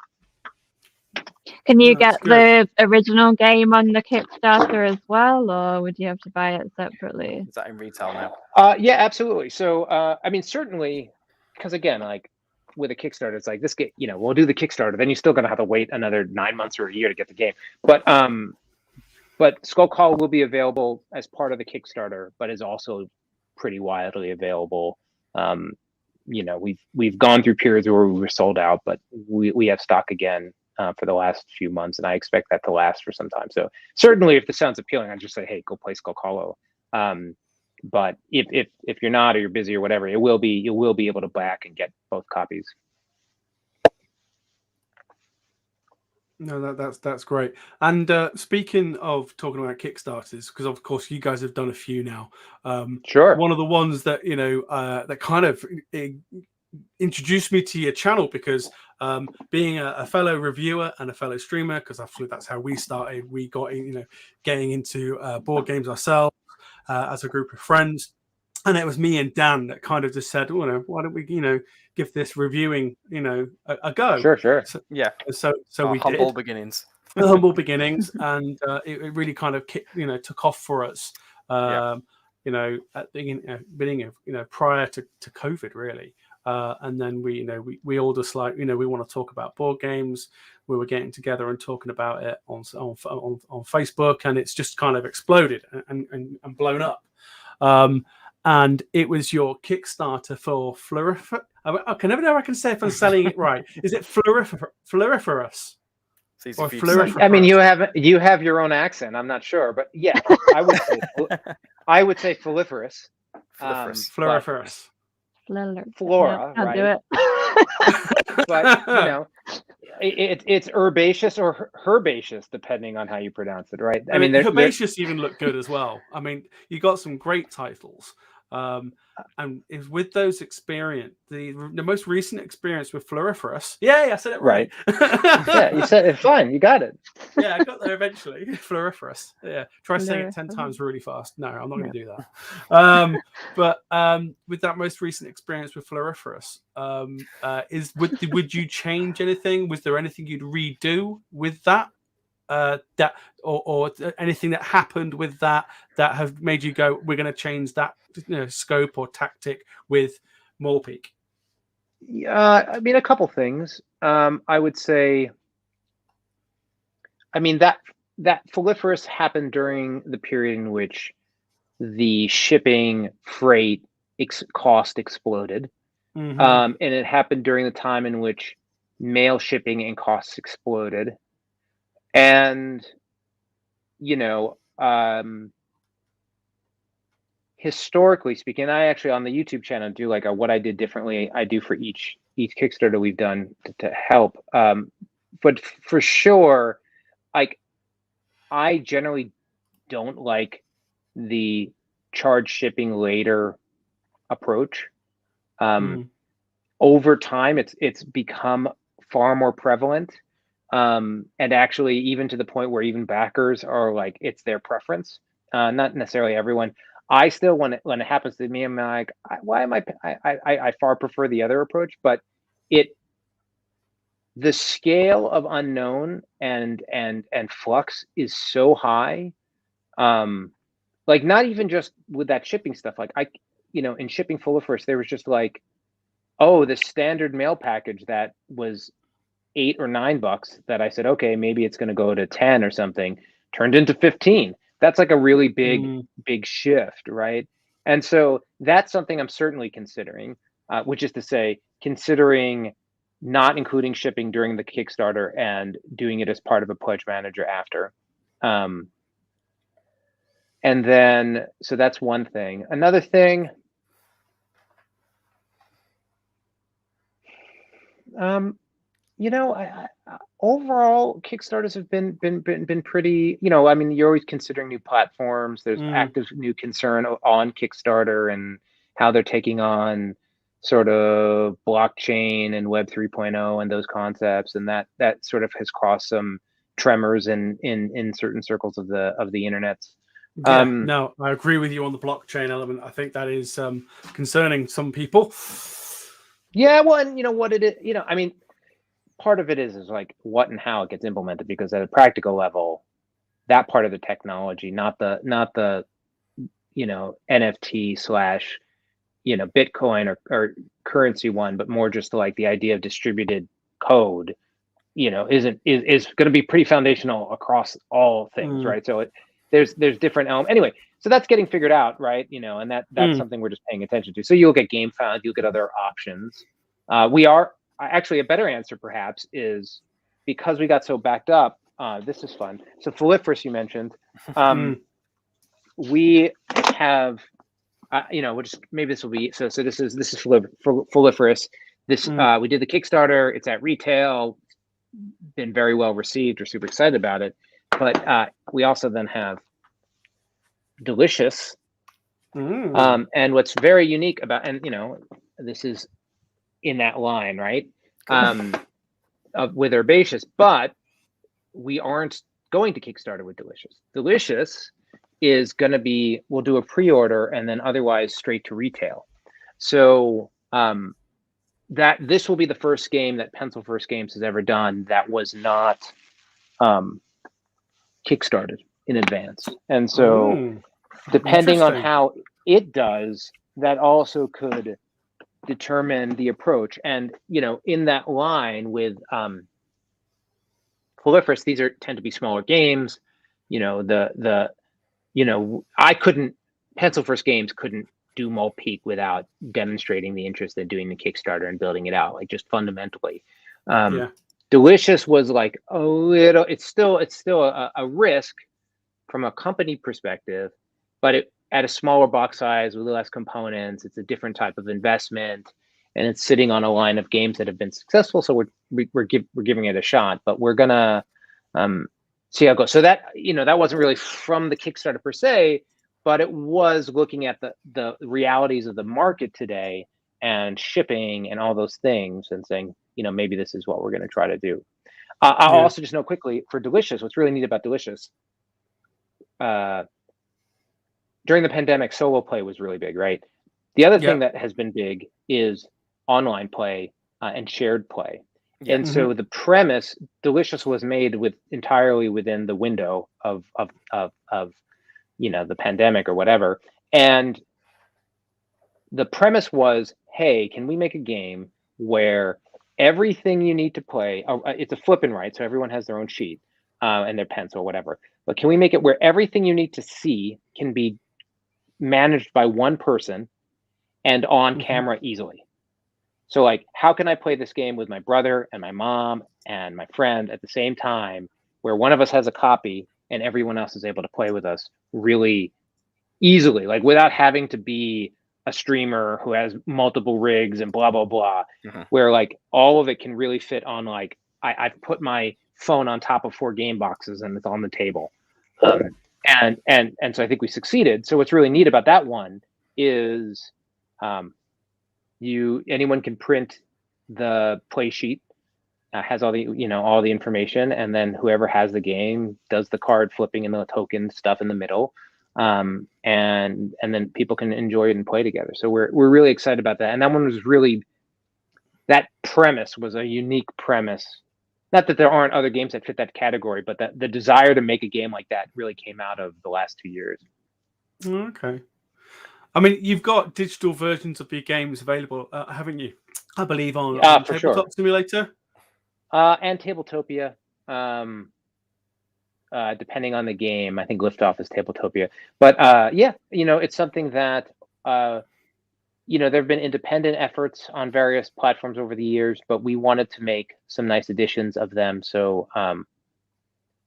Can you get the original game on the Kickstarter as well, or would you have to buy it separately? Is that in retail now? Yeah, absolutely. So, certainly, because again, like with a Kickstarter, it's like this game, we'll do the Kickstarter, then you're still going to have to wait another 9 months or a year to get the game. But Skulk Hollow will be available as part of the Kickstarter, but is also pretty widely available. We've gone through periods where we were sold out, but we have stock again for the last few months, and I expect that to last for some time. So certainly, if this sounds appealing, I'd just say, hey, go play Skulk Hollow. But if you're not, or you're busy or whatever, you will be able to back and get both copies. No, that's great. And speaking of talking about Kickstarters, because of course you guys have done a few now. Sure. One of the ones that that kind of introduced me to your channel, because being a fellow reviewer and a fellow streamer, because actually that's how we started. We got getting into board games ourselves as a group of friends, and it was me and Dan that kind of just said, why don't we give this reviewing a go? Sure. So, yeah. So we humble did. beginnings. Humble beginnings, and it really kind of took off for us. At the beginning of prior to COVID, really. And then we all just like we want to talk about board games. We were getting together and talking about it on Facebook, and it's just kind of exploded and blown up. And it was your Kickstarter for Floriferous. I can never know if I can say if I'm selling it right. Is it Floriferous? Or Floriferous? I mean, you have your own accent. I'm not sure, but yeah, I would say Floriferous. Floriferous. Flora, right? But it's herbaceous or herbaceous, depending on how you pronounce it, right? I mean, herbaceous even look good as well. I mean, you got some great titles. And with those experience, the most recent experience with Floriferous. Yeah, I said it right. Yeah, you said it fine. You got it. Yeah, I got there eventually. Floriferous. Yeah, try saying it 10 times really fast. No, I'm not going to do that. But with that most recent experience with Floriferous, would you change anything? Was there anything you'd redo with that? Or anything that happened with that have made you go, we're going to change that scope or tactic with Maul Peak? I mean, a couple things. I would say, I mean, that Floriferous happened during the period in which the shipping freight cost exploded. Mm-hmm. And it happened during the time in which mail shipping and costs exploded. And you know, historically speaking, I actually on the YouTube channel do like a what I did differently. I do for each Kickstarter we've done to help. But for sure, like I generally don't like the charge shipping later approach. Over time, it's become far more prevalent, and actually even to the point where even backers are like it's their preference. Not necessarily everyone. I still when it happens to me, I'm like, why am I far prefer the other approach, but the scale of unknown and flux is so high. Like not even just with that shipping stuff. Like in shipping Floriferous, there was just like, oh, the standard mail package that was $8 or $9 that I said, okay, maybe it's going to go to 10 or something, turned into 15. That's like a really big shift, right? And so that's something I'm certainly considering, which is to say, considering not including shipping during the Kickstarter and doing it as part of a pledge manager after. And then, so that's one thing. Another thing, overall Kickstarters have been pretty, I mean, you're always considering new platforms. There's active new concern on Kickstarter and how they're taking on sort of blockchain and Web 3.0 and those concepts. And that sort of has caused some tremors in certain circles of the internet. Yeah, no, I agree with you on the blockchain element. I think that is concerning some people. Yeah, well, and what it is, I mean, part of it is like what and how it gets implemented, because at a practical level, that part of the technology, not the NFT / Bitcoin or currency one, but more just like the idea of distributed code, is going to be pretty foundational across all things, right? So there's different elements. Anyway, so that's getting figured out, right? And that's something we're just paying attention to. So you'll get GameFound, you'll get other options. We are actually, a better answer perhaps is, because we got so backed up. This is fun. So Floriferous, you mentioned, we have, we'll just, maybe this will be, so this is Floriferous. This, we did the Kickstarter, it's at retail, been very well received. We're super excited about it. But we also then have Delicious. And what's very unique about, and this is in that line, right? With Herbacious, but we aren't going to Kickstarter with Delicious. Delicious is going to be, we'll do a pre-order and then otherwise straight to retail. So that this will be the first game that Pencil First Games has ever done that was not Kickstarted in advance. And so depending on how it does, that also could determine the approach. And in that line with Floriferous, these tend to be smaller games. Pencil First Games couldn't do Maul Peak without demonstrating the interest in doing the Kickstarter and building it out, like just fundamentally. Delicious was like a little, it's still a risk from a company perspective, but at a smaller box size with less components, it's a different type of investment, and it's sitting on a line of games that have been successful. So we're giving it a shot, but we're gonna see how it goes. So that that wasn't really from the Kickstarter per se, but it was looking at the realities of the market today and shipping and all those things, and saying maybe this is what we're going to try to do. I'll also just note quickly for Delicious, what's really neat about Delicious. During the pandemic, solo play was really big, right? The other thing that has been big is online play and shared play. And so the premise, Delicious was made entirely within the window of the pandemic or whatever. And the premise was, hey, can we make a game where everything you need to play, it's a flip and write, so everyone has their own sheet and their pencil or whatever. But can we make it where everything you need to see can be managed by one person and on camera easily? So like, how can I play this game with my brother and my mom and my friend at the same time, where one of us has a copy and everyone else is able to play with us really easily, like without having to be a streamer who has multiple rigs and blah blah blah, where like all of it can really fit on like I've put my phone on top of 4 game boxes and it's on the table, and so I think we succeeded. So what's really neat about that one is anyone can print the play sheet, has all the all the information, and then whoever has the game does the card flipping and the token stuff in the middle. And then people can enjoy it and play together. So we're really excited about that. And that one was really, that premise was a unique premise. Not that there aren't other games that fit that category, but that the desire to make a game like that really came out of the last 2 years. Okay. I mean, you've got digital versions of your games available, haven't you? I believe on Tabletop Simulator. And Tabletopia. Depending on the game, I think Liftoff is Tabletopia. But it's something that there have been independent efforts on various platforms over the years, but we wanted to make some nice editions of them. So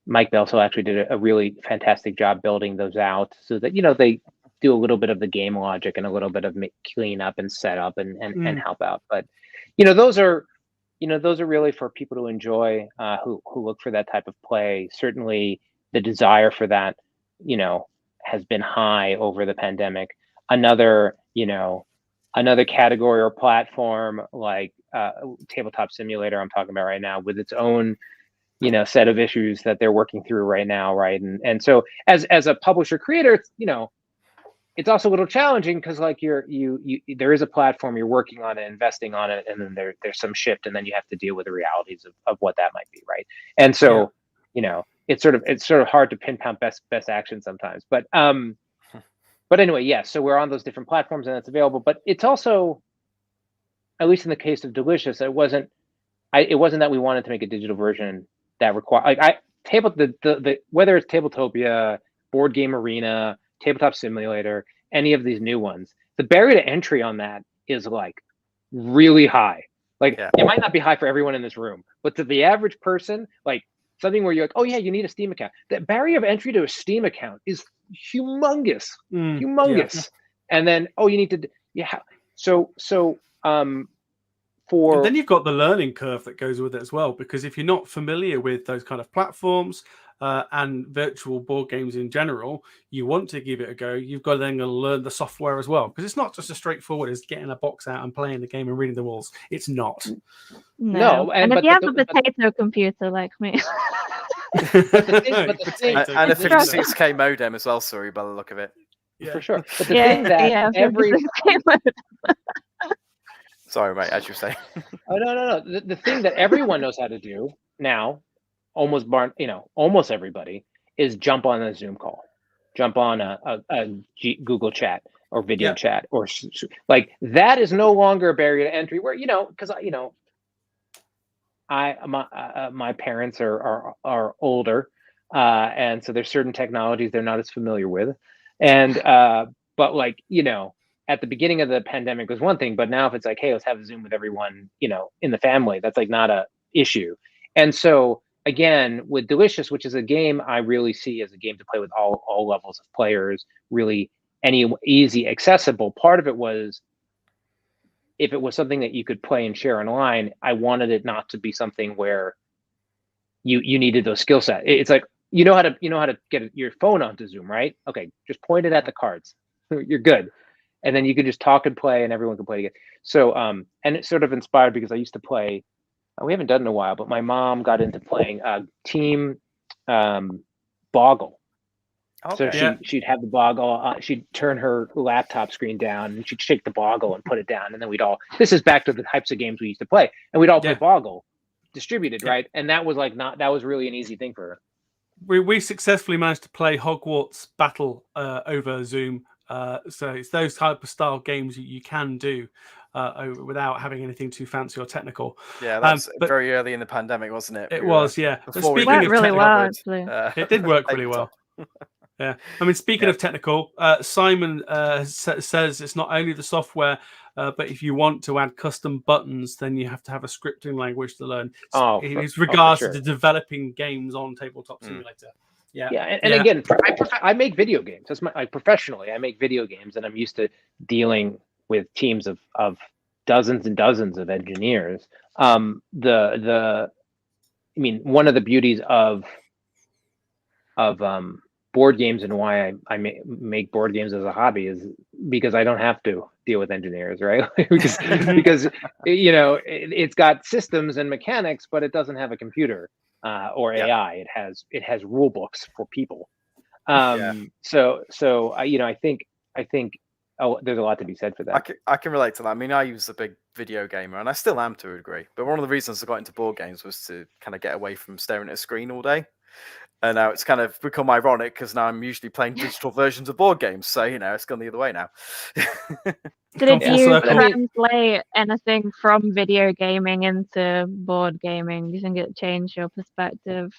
Mike Belso actually did a really fantastic job building those out, so that they do a little bit of the game logic and a little bit of clean up and set up and help out. But those are really for people to enjoy, who look for that type of play. Certainly the desire for that, has been high over the pandemic. Another category or platform like Tabletop Simulator I'm talking about right now, with its own, set of issues that they're working through right now, right? And so as a publisher creator, it's also a little challenging because like there is a platform you're working on and investing on it, and then there's some shift, and then you have to deal with the realities of what that might be, right? And so it's sort of hard to pinpoint best action sometimes, but anyway, yes. So we're on those different platforms and it's available, but it's also, at least in the case of Delicious, it wasn't that we wanted to make a digital version that required whether it's Tabletopia, Board Game Arena, Tabletop Simulator, any of these new ones, the barrier to entry on that is like really high. Like it might not be high for everyone in this room, but to the average person, like something where you're like, oh yeah, you need a Steam account. The barrier of entry to a Steam account is humongous. And then you need to and then you've got the learning curve that goes with it as well, because if you're not familiar with those kind of platforms and virtual board games in general, you want to give it a go, you've got to then learn the software as well, because it's not just as straightforward as getting a box out and playing the game and reading the rules. It's not. No. And if you have a potato computer like me. And a 56k modem as well, sorry, by the look of it. Yeah. For sure. But the thing that Sorry, mate, as you say. Oh, no. The thing that everyone knows how to do now, almost everybody, is jump on a Zoom call, jump on a Google chat or video chat, or like that is no longer a barrier to entry. Where because my parents are older, and so there's certain technologies they're not as familiar with, and but like at the beginning of the pandemic was one thing, but now if it's like, hey, let's have a Zoom with everyone, in the family, that's like not a issue. And so again, with Delicious, which is a game I really see as a game to play with all levels of players, really any easy, accessible. Part of it was, if it was something that you could play and share online, I wanted it not to be something where you needed those skill sets. It's like, you know how to get your phone onto Zoom, right? Okay, just point it at the cards. You're good. And then you could just talk and play and everyone can play together. So, and it's sort of inspired because I used to play, we haven't done it in a while, but my mom got into playing Team Boggle. Okay. So she'd have the Boggle, she'd turn her laptop screen down and she'd shake the Boggle and put it down. And then this is back to the types of games we used to play. And we'd all play Boggle distributed, right? And that was that was really an easy thing for her. We successfully managed to play Hogwarts Battle over Zoom. So it's those type of style games you can do without having anything too fancy or technical. Yeah, that's very early in the pandemic, wasn't it? It was, yeah. It went really well, actually. It did work really well. Yeah, I mean, speaking of technical, Simon says it's not only the software, but if you want to add custom buttons, then you have to have a scripting language to learn. In regards to developing games on Tabletop Simulator. And again, I make video games. That's professionally, I make video games, and I'm used to dealing with teams of dozens and dozens of engineers. I mean, one of the beauties of board games and why I make board games as a hobby is because I don't have to deal with engineers, right? because it's got systems and mechanics, but it doesn't have a computer or AI. It has rule books for people. So I think there's a lot to be said for that. I can relate to that. I mean, I was a big video gamer, and I still am to a degree. But one of the reasons I got into board games was to kind of get away from staring at a screen all day. And now it's kind of become ironic because now I'm usually playing digital versions of board games. So, it's gone the other way now. Did you translate anything from video gaming into board gaming? Do you think it changed your perspective?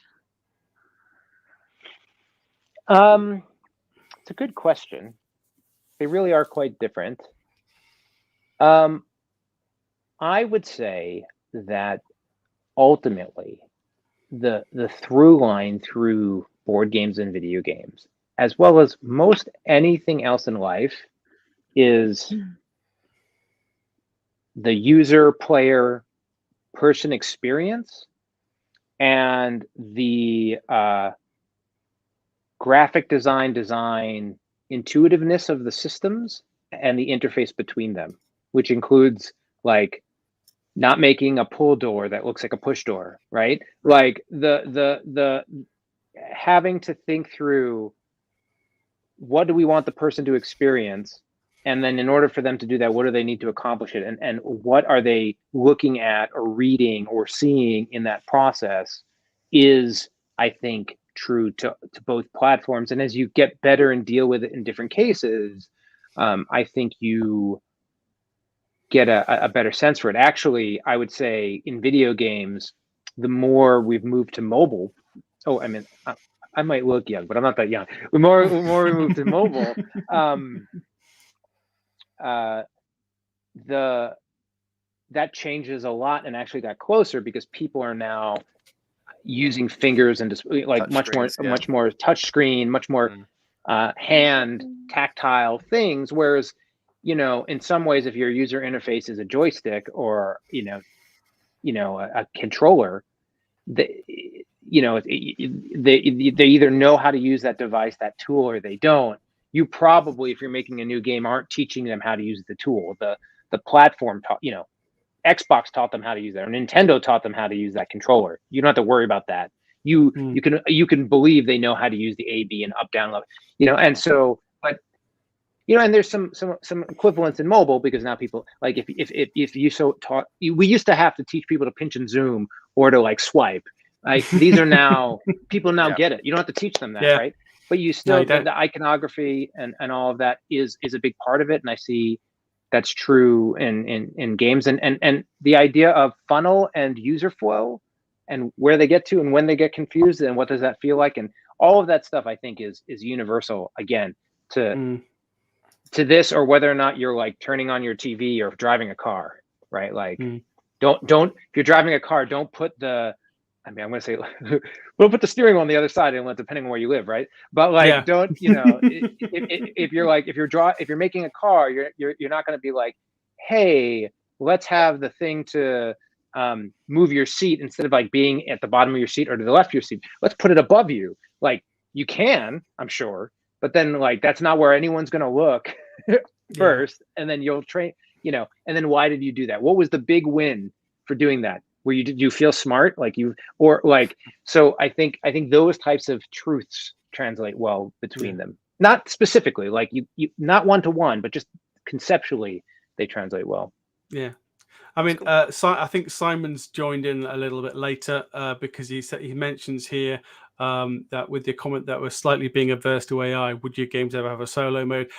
It's a good question. They really are quite different. I would say that ultimately the through line through board games and video games, as well as most anything else in life, is the user player person experience and the graphic design intuitiveness of the systems and the interface between them, which includes like not making a pull door that looks like a push door, right? Like the having to think through what do we want the person to experience, and then in order for them to do that, what do they need to accomplish it, and what are they looking at or reading or seeing in that process is, I think, true to both platforms. And as you get better and deal with it in different cases, I think you get a better sense for it. Actually, I would say in video games, the more we've moved to mobile, I might look young, but I'm not that young. The more we move to mobile, that changes a lot and actually got closer because people are now using fingers and like much more touch screen, much more hand tactile things. Whereas, in some ways, if your user interface is a joystick or a controller, they either know how to use that device, that tool, or they don't. You probably, if you're making a new game, aren't teaching them how to use the tool. The platform taught, Xbox taught them how to use that, or Nintendo taught them how to use that controller. You don't have to worry about that. You can believe they know how to use the A, B, and up, down, left. And so, but and there's some equivalence in mobile, because now people, like, if you taught, we used to have to teach people to pinch and zoom or to like swipe. Like these are now people get it. You don't have to teach them that, right? But you still the iconography and all of that is a big part of it, and I see that's true in games, and the idea of funnel and user flow and where they get to and when they get confused and what does that feel like, and all of that stuff I think is universal, again, to this, or whether or not you're like turning on your TV or driving a car, right? Like don't if you're driving a car, don't put I'm going to say, we'll put the steering wheel on the other side, and depending on where you live, right? But like, don't, if you're making a car, you're not going to be like, hey, let's have the thing to move your seat instead of like being at the bottom of your seat or to the left of your seat. Let's put it above you. Like you can, I'm sure, but then like that's not where anyone's going to look first, and then you'll train, and then why did you do that? What was the big win for doing that? Did you feel smart, so I think those types of truths translate well between them, not specifically like you not one-to-one, but just conceptually they translate well. I mean, I think Simon's joined in a little bit later because he mentions here that with your comment that we're slightly being averse to AI, would your games ever have a solo mode?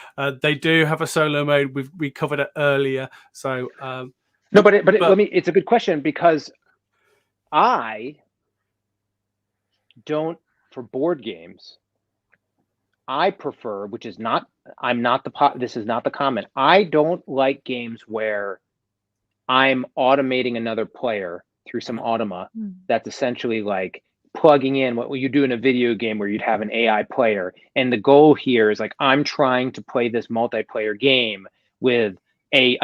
They do have a solo mode. We covered it earlier, so no, but it's a good question, because I don't, for board games, I prefer, this is not the comment. I don't like games where I'm automating another player through some automa that's essentially like plugging in what you do in a video game where you'd have an AI player. And the goal here is like, I'm trying to play this multiplayer game with a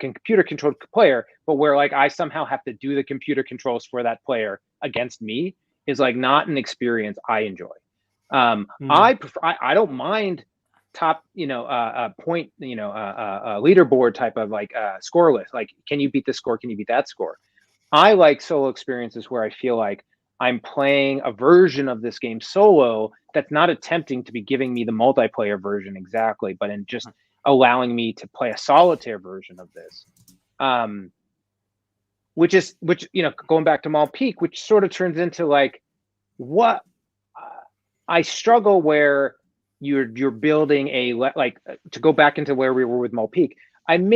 computer controlled player, but where like I somehow have to do the computer controls for that player against me is like not an experience I enjoy. I don't mind top, point, leaderboard type of like score list. Like, can you beat this score? Can you beat that score? I like solo experiences where I feel like I'm playing a version of this game solo that's not attempting to be giving me the multiplayer version exactly, but in just allowing me to play a solitaire version of this. Which going back to Maul Peak, which sort of turns into like what I struggle where you're building to go back into where we were with Maul Peak. I'm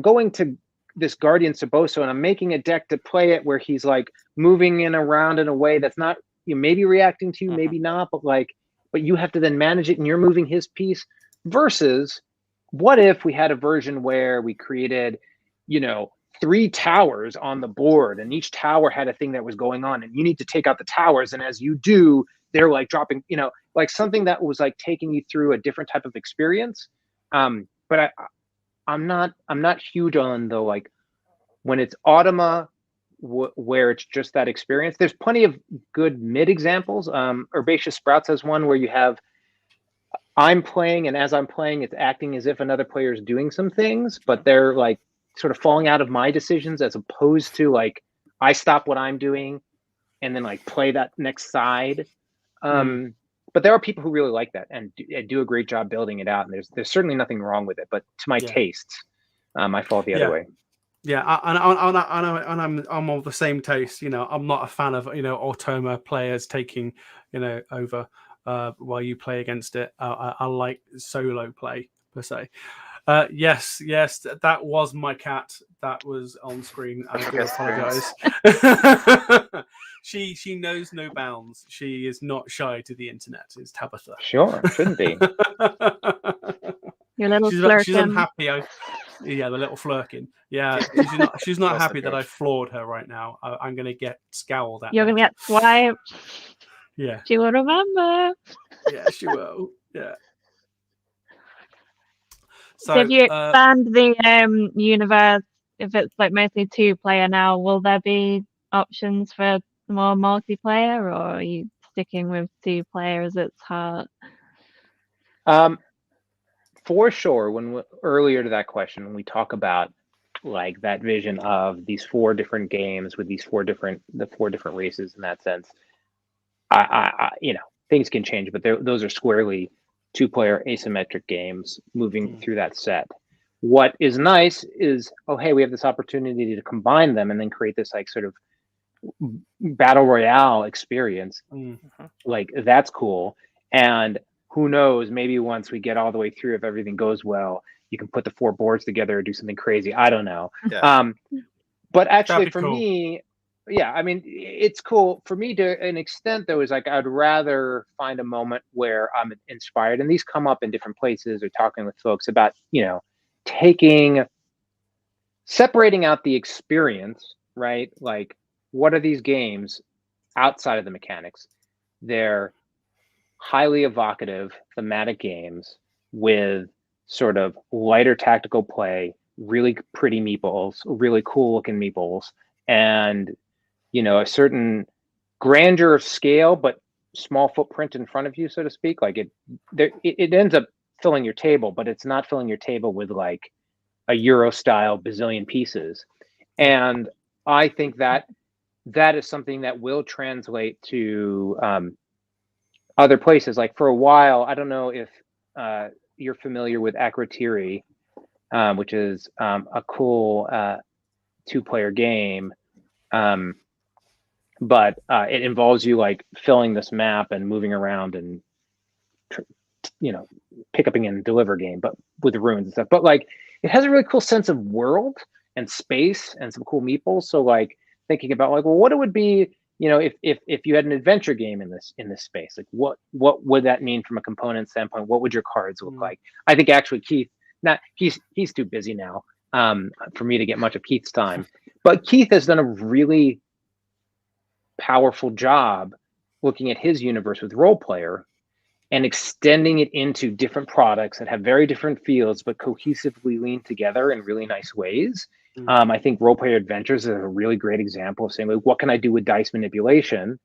going to this Guardian Saboso, and I'm making a deck to play it where he's like moving in around in a way that's not, maybe reacting to you, maybe not, but you have to then manage it and you're moving his piece. Versus, what if we had a version where we created, 3 towers on the board, and each tower had a thing that was going on, and you need to take out the towers, and as you do, they're like dropping, like something that was like taking you through a different type of experience. But I'm not huge on though, like when it's Automa, where it's just that experience. There's plenty of good mid examples. Herbacious Sprouts has one where you have, I'm playing, and as I'm playing, it's acting as if another player is doing some things, but they're like sort of falling out of my decisions, as opposed to like I stop what I'm doing and then like play that next side. But there are people who really like that and do a great job building it out, and there's certainly nothing wrong with it. But to my tastes, I fall the other way. Yeah, I'm of the same taste. I'm not a fan of Automa players taking over while you play against it. I like solo play per se. Yes, that was my cat that was on screen. I do apologize. She knows no bounds. She is not shy to the internet. Is Tabitha? Sure, shouldn't be. Your little flirkin. She's unhappy. The little flirkin. Yeah, she's not happy that I floored her right now. I'm gonna get scowled at. You're gonna get swiped. Yeah. She will remember. Yeah, she will. Yeah. So if you expand the universe, if it's like mostly 2-player now, will there be options for more multiplayer, or are you sticking with 2-player as its heart? For sure. Earlier to that question, when we talk about like that vision of these 4 different games with these 4 different races in that sense, I things can change, but those are squarely 2-player asymmetric games moving through that set. What is nice is, hey, we have this opportunity to combine them and then create this like sort of battle royale experience. Like, that's cool. And who knows, maybe once we get all the way through, if everything goes well, you can put the 4 boards together or do something crazy. I don't know. Yeah. But actually for me, I mean, it's cool for me to an extent, though, is like I'd rather find a moment where I'm inspired, and these come up in different places or talking with folks about, separating out the experience, right? Like, what are these games outside of the mechanics? They're highly evocative thematic games with sort of lighter tactical play, really pretty meeples, really cool looking meeples, and a certain grandeur of scale, but small footprint in front of you, so to speak. Like it ends up filling your table, but it's not filling your table with like a Euro style bazillion pieces. And I think that is something that will translate to other places. Like for a while, I don't know if you're familiar with Akrotiri, which is a cool 2-player game. But it involves you like filling this map and moving around and pick up and deliver game, but with runes and stuff. But like it has a really cool sense of world and space and some cool meeples. So like thinking about like, well, what it would be, if you had an adventure game in this space, like what would that mean from a component standpoint? What would your cards look like? I think actually Keith, he's too busy now for me to get much of Keith's time, but Keith has done a really powerful job looking at his universe with Role Player and extending it into different products that have very different feels, but cohesively lean together in really nice ways. I think Role Player Adventures is a really great example of saying, like, what can I do with dice manipulation?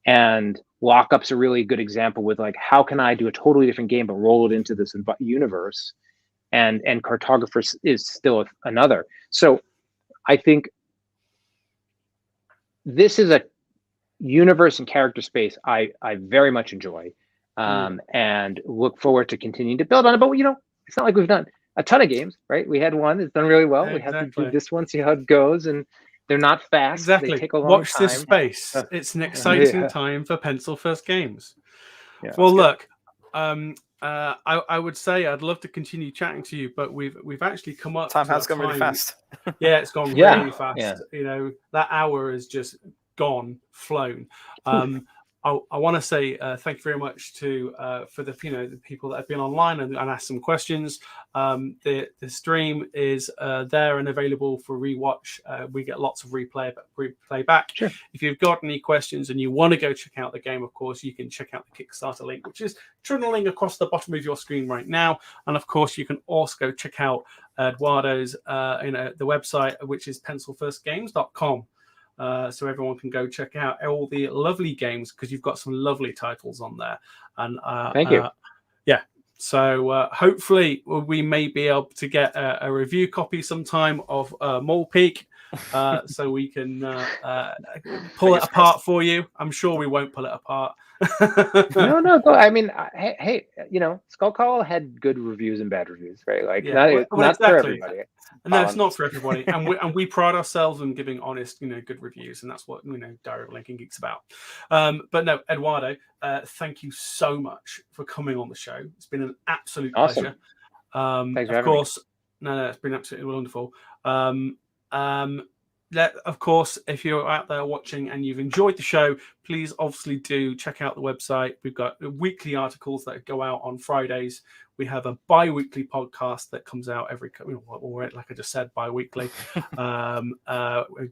And Lockup's a really good example with, like, how can I do a totally different game but roll it into this universe? And Cartographer is still another. So I think this is a universe and character space I very much enjoy, and look forward to continuing to build on it. But it's not like we've done a ton of games, right? We had one that's done really well. Yeah, we have to do this one, see how it goes, and they're not fast. Exactly. They take a long Watch time. this space. It's an exciting time for Pencil First Games. Yeah, well, look, I would say I'd love to continue chatting to you, but we've actually come up. Time has gone really fast. Yeah, it's gone really fast. Yeah. That hour is just flown. I want to say thank you very much to for the the people that have been online and asked some questions. The stream is there and available for rewatch. We get lots of replay back. Sure. If you've got any questions and you want to go check out the game, of course you can check out the Kickstarter link, which is trundling across the bottom of your screen right now. And of course you can also go check out Eduardo's the website, which is pencilfirstgames.com. So everyone can go check out all the lovely games, because you've got some lovely titles on there. And thank you. Yeah. So hopefully we may be able to get a review copy sometime of Maul Peak, so we can pull it apart for you. I'm sure we won't pull it apart. No. I mean, hey, Skulk Hollow had good reviews and bad reviews, right? Like, not for everybody. No, it's not for everybody, and we pride ourselves on giving honest, good reviews, and that's what Diary of a Lincoln Geek's about. But no, Eduardo, thank you so much for coming on the show. It's been an absolute pleasure. Thanks for of course, no, it's been absolutely wonderful. Of course, if you're out there watching and you've enjoyed the show, please obviously do check out the website. We've got weekly articles that go out on Fridays. We have a bi-weekly podcast that comes out like I just said, bi-weekly.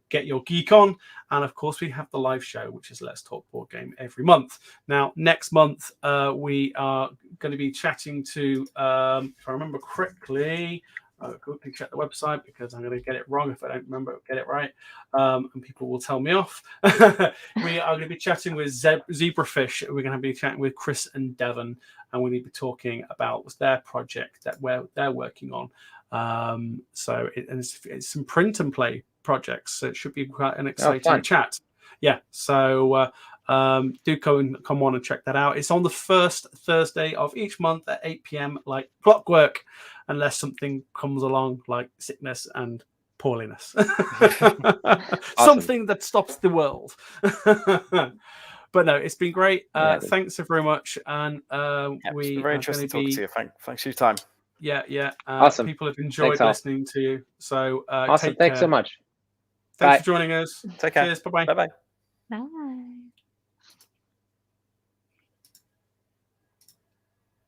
Get your geek on. And of course, we have the live show, which is Let's Talk Board Game, every month. Now, next month, we are going to be chatting to, if I remember correctly, I'll quickly check the website because I'm going to get it wrong if I don't get it right, and people will tell me off. We are going to be chatting with Zebrafish. We're going to be chatting with Chris and Devon, and we're going to be talking about their project that they're working on. So it's some print and play projects, so it should be quite an exciting chat. Yeah, so do come on and check that out. It's on the first Thursday of each month at 8 p.m. like clockwork, unless something comes along like sickness and poorliness. Something that stops the world. But no, it's been great. Thanks so very much. And it's been very interesting talking to you. Thanks for your time. Yeah. Awesome. People have enjoyed listening to you. So awesome. Thanks so much. Thanks for joining us. Take care. Cheers. Bye-bye. Bye-bye. Bye.